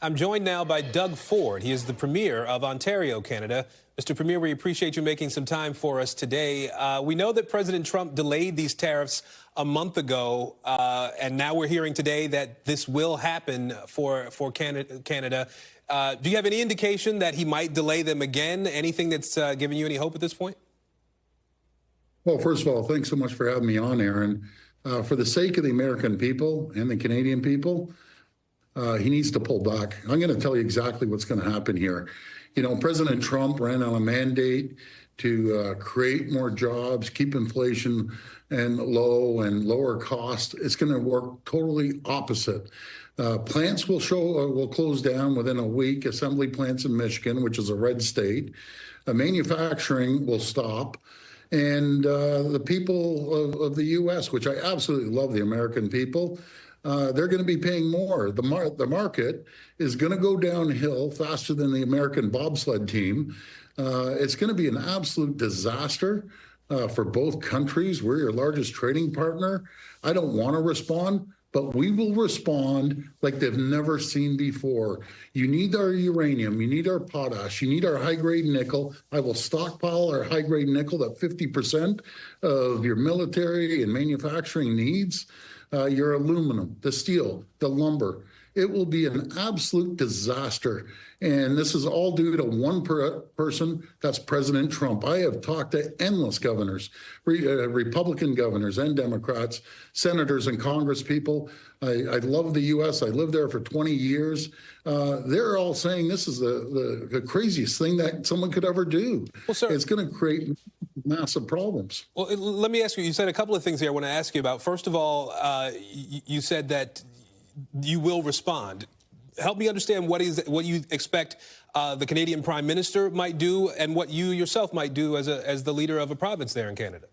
I'm joined now by Doug Ford. He is the Premier of Ontario, Canada. Mr. Premier, we appreciate you making some time for us today. We know that President Trump delayed these tariffs a month ago, and now we're hearing today that this will happen for Canada. Do you have any indication that he might delay them again? Anything that's giving you any hope at this point? Well, first of all, thanks so much for having me on, Aaron. For the sake of the American people and the Canadian people, he needs to pull back. I'm going to tell you exactly what's going to happen here. You know, President Trump ran on a mandate to create more jobs, keep inflation low and lower cost. It's going to work totally opposite. Plants will close down within a week. Assembly plants in Michigan, which is a red state. Manufacturing will stop. And the people of the U.S., which I absolutely love, the American people, they're going to be paying more. The market is going to go downhill faster than the American bobsled team. It's going to be an absolute disaster for both countries. We're your largest trading partner. I don't want to respond, but we will respond like they've never seen before. You need our uranium, you need our potash, you need our high-grade nickel. I will stockpile our high-grade nickel that 50% of your military and manufacturing needs. Your aluminum, the steel, the lumber. It will be an absolute disaster. And this is all due to one person, that's President Trump. I have talked to endless governors, Republican governors and Democrats, senators and Congress people. I love the U.S. I lived there for 20 years. They're all saying this is the craziest thing that someone could ever do. Well, sir, it's going to create massive problems. Well, let me ask you, you said a couple of things here I want to ask you about. First of all, you said that you will respond. Help me understand what you expect the Canadian Prime Minister might do and what you yourself might do as the leader of a province there in Canada.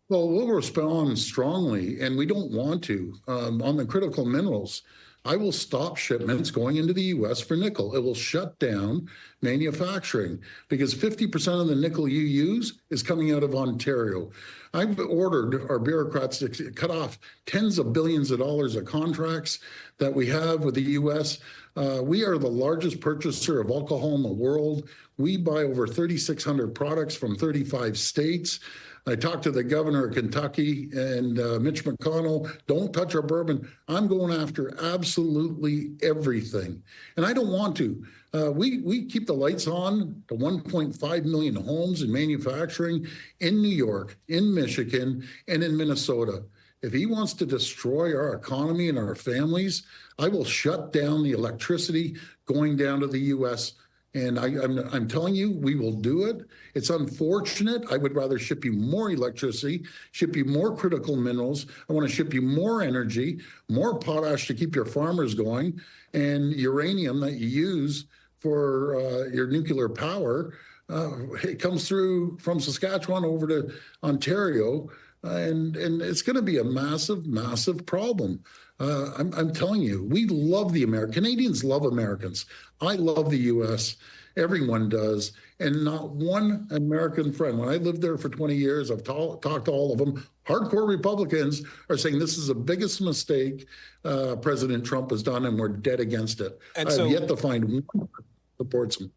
Well, we'll respond strongly, and we don't want to. On the critical minerals, I will stop shipments going into the U.S. for nickel. It will shut down manufacturing because 50% of the nickel you use is coming out of Ontario. I've ordered our bureaucrats to cut off tens of billions of dollars of contracts that we have with the U.S. We are the largest purchaser of alcohol in the world. We buy over 3,600 products from 35 states. I talked to the governor of Kentucky and Mitch McConnell, don't touch our bourbon. I'm going after absolutely everything. And I don't want to. We keep the lights on to 1.5 million homes in manufacturing in New York, in Michigan, and in Minnesota. If he wants to destroy our economy and our families, I will shut down the electricity going down to the U.S. And I'm telling you, we will do it. It's unfortunate. I would rather ship you more electricity, ship you more critical minerals. I want to ship you more energy, more potash to keep your farmers going, and uranium that you use for your nuclear power. It comes through from Saskatchewan over to Ontario, and it's going to be a massive, massive problem. I'm telling you, we love Canadians love Americans. I love the U.S. Everyone does. And not one American friend. When I lived there for 20 years, I've talked to all of them. Hardcore Republicans are saying this is the biggest mistake President Trump has done, and we're dead against it. And I've yet to find one who supports him.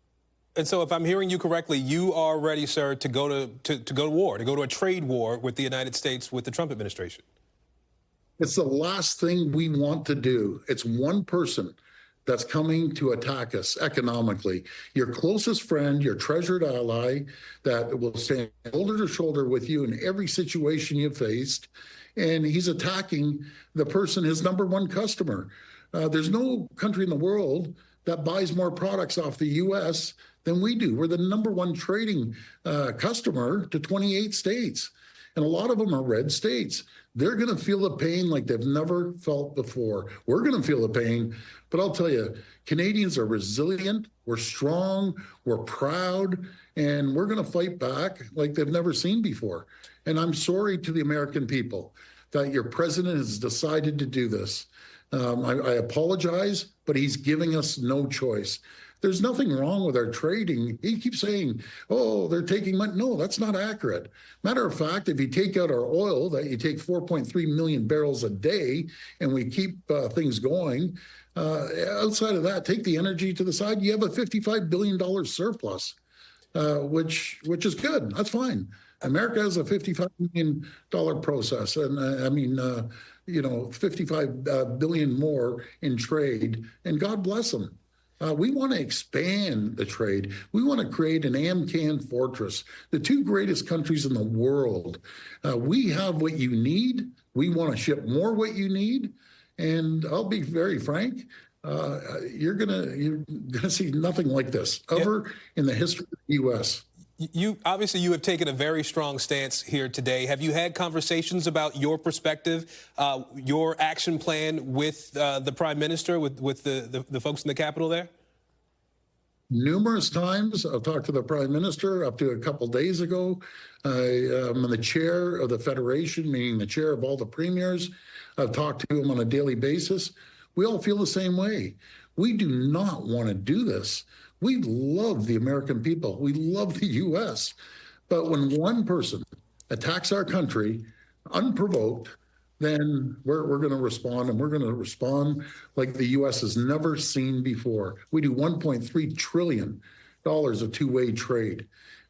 And so if I'm hearing you correctly, you are ready, sir, to go to war, to go to a trade war with the United States, with the Trump administration. It's the last thing we want to do. It's one person that's coming to attack us economically. Your closest friend, your treasured ally that will stand shoulder to shoulder with you in every situation you've faced. And he's attacking the person, his number one customer. There's no country in the world that buys more products off the U.S. than we do. We're the number one trading customer to 28 states. And a lot of them are red states. They're going to feel the pain like they've never felt before. We're going to feel the pain. But I'll tell you, Canadians are resilient. We're strong. We're proud. And we're going to fight back like they've never seen before. And I'm sorry to the American people that your president has decided to do this. I apologize, but he's giving us no choice. There's nothing wrong with our trading. He keeps saying, oh, they're taking money. No, that's not accurate. Matter of fact, if you take out our oil, that you take 4.3 million barrels a day, and we keep things going, outside of that, take the energy to the side, you have a $55 billion surplus, which is good. That's fine. America has a $55 million process, and you know, 55 billion more in trade, and God bless them. We want to expand the trade. We want to create an AmCan fortress, the two greatest countries in the world. We have what you need. We want to ship more what you need. And I'll be very frank, you're gonna see nothing like this ever in the history of the U.S. You have taken a very strong stance here today. Have you had conversations about your perspective, your action plan with the Prime Minister, with the folks in the Capitol there? Numerous times. I've talked to the Prime Minister up to a couple days ago. I'm the chair of the Federation, meaning the chair of all the premiers. I've talked to him on a daily basis. We all feel the same way. We do not want to do this. We love the American people. We love the U.S. But when one person attacks our country unprovoked, then we're going to respond, and we're going to respond like the U.S. has never seen before. We do $1.3 trillion of two-way trade,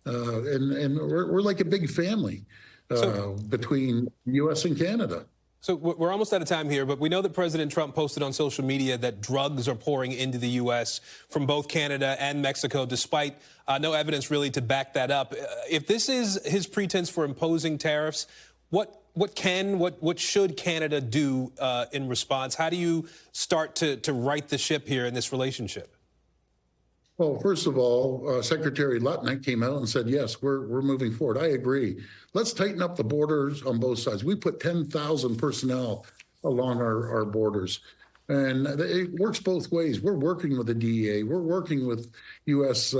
and we're like a big family between the U.S. and Canada. So we're almost out of time here, but we know that President Trump posted on social media that drugs are pouring into the U.S. from both Canada and Mexico, despite no evidence really to back that up. If this is his pretense for imposing tariffs, what should Canada do in response? How do you start to right the ship here in this relationship? Well, first of all, Secretary Lutnick came out and said, yes, we're moving forward. I agree. Let's tighten up the borders on both sides. We put 10,000 personnel along our borders, and it works both ways. We're working with the DEA. We're working with U.S.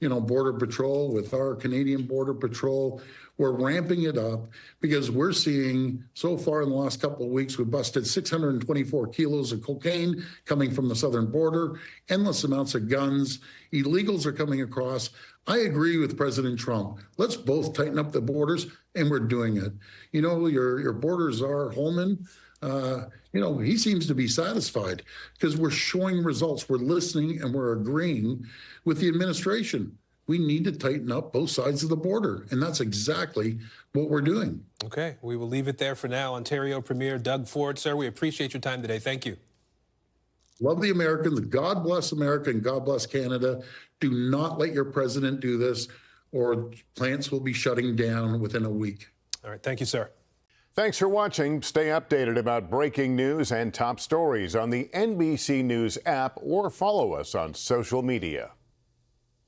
Border Patrol, with our Canadian Border Patrol. We're ramping it up because we're seeing, so far in the last couple of weeks, we've busted 624 kilos of cocaine coming from the southern border, endless amounts of guns, illegals are coming across. I agree with President Trump. Let's both tighten up the borders, and we're doing it. You know, your borders are Holman. He seems to be satisfied because we're showing results. We're listening, and we're agreeing with the administration. We need to tighten up both sides of the border, and that's exactly what we're doing. Okay, we will leave it there for now. Ontario Premier Doug Ford, sir, we appreciate your time today. Thank you. Love the Americans. God bless America and God bless Canada. Do not let your president do this, or plants will be shutting down within a week. All right, thank you, sir. Thanks for watching. Stay updated about breaking news and top stories on the NBC News app, or follow us on social media.